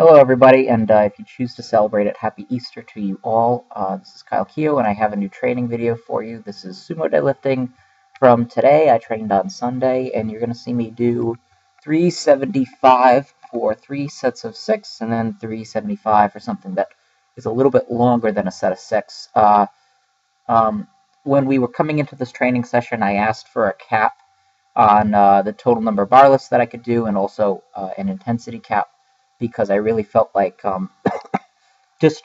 Hello, everybody, and if you choose to celebrate it, happy Easter to you all. This is Keough, and I have a new training video for you. This is sumo deadlifting from today. I trained on Sunday, and you're going to see me do 375 for 3 sets of 6, and then 375 for something that is a little bit longer than a set of 6. Um, when we were coming into this training session, I asked for a cap on the total number of bar lifts that I could do, and also an intensity cap, because I really felt like just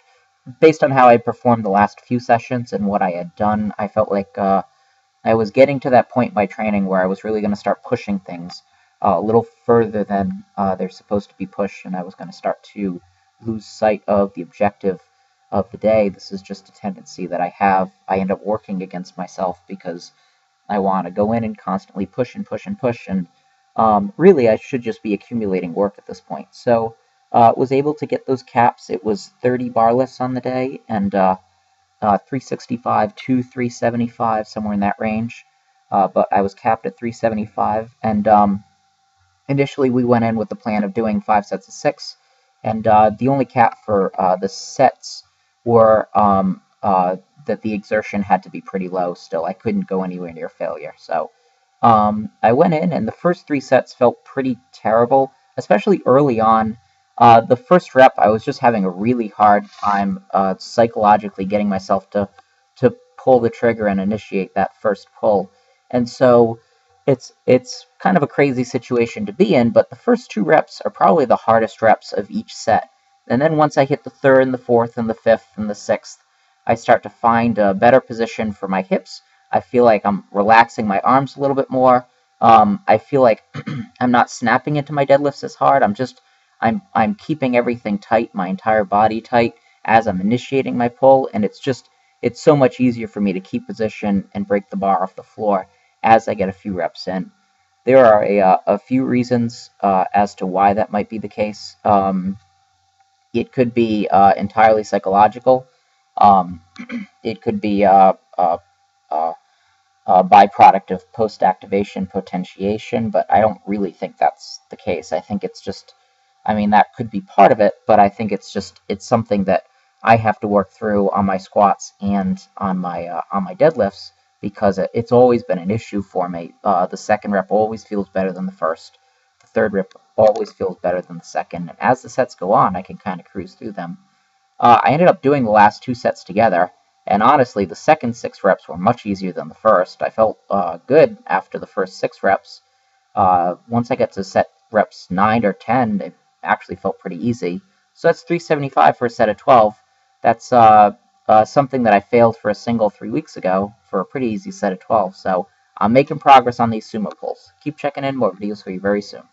based on how I performed the last few sessions and what I had done, I felt like I was getting to that point in my training where I was really going to start pushing things a little further than they're supposed to be pushed, and I was going to start to lose sight of the objective of the day. This is just a tendency that I have. I end up working against myself because I want to go in and constantly push and push and push, and really I should just be accumulating work at this point. So was able to get those caps. It was 30 bar lifts on the day, and 365 to 375, somewhere in that range. But I was capped at 375, and initially we went in with the plan of doing 5 sets of 6, and the only cap for the sets were that the exertion had to be pretty low still. I couldn't go anywhere near failure. So I went in, and the first 3 sets felt pretty terrible, especially early on. The first rep, I was just having a really hard time psychologically getting myself to pull the trigger and initiate that first pull. And so it's kind of a crazy situation to be in, but the first 2 reps are probably the hardest reps of each set. And then once I hit the 3rd and the 4th and the 5th and the 6th, I start to find a better position for my hips. I feel like I'm relaxing my arms a little bit more. I feel like I'm not snapping into my deadlifts as hard. I'm keeping everything tight, my entire body tight as I'm initiating my pull, and it's so much easier for me to keep position and break the bar off the floor as I get a few reps in. There are a few reasons as to why that might be the case. It could be entirely psychological. It could be a byproduct of post-activation potentiation, but I don't really think that's the case. I think it's just, I mean, that could be part of it, but I think it's something that I have to work through on my squats and on my deadlifts, because it's always been an issue for me. The second rep always feels better than the first. The third rep always feels better than the second. And as the sets go on, I can kind of cruise through them. I ended up doing the last 2 sets together, and honestly, the second 6 reps were much easier than the first. I felt good after the first 6 reps. Once I got to set reps 9 or 10, it actually felt pretty easy. So that's 375 for a set of 12. That's something that I failed for a single 3 weeks ago for a pretty easy set of 12. So I'm making progress on these sumo pulls. Keep checking in, more videos for you very soon.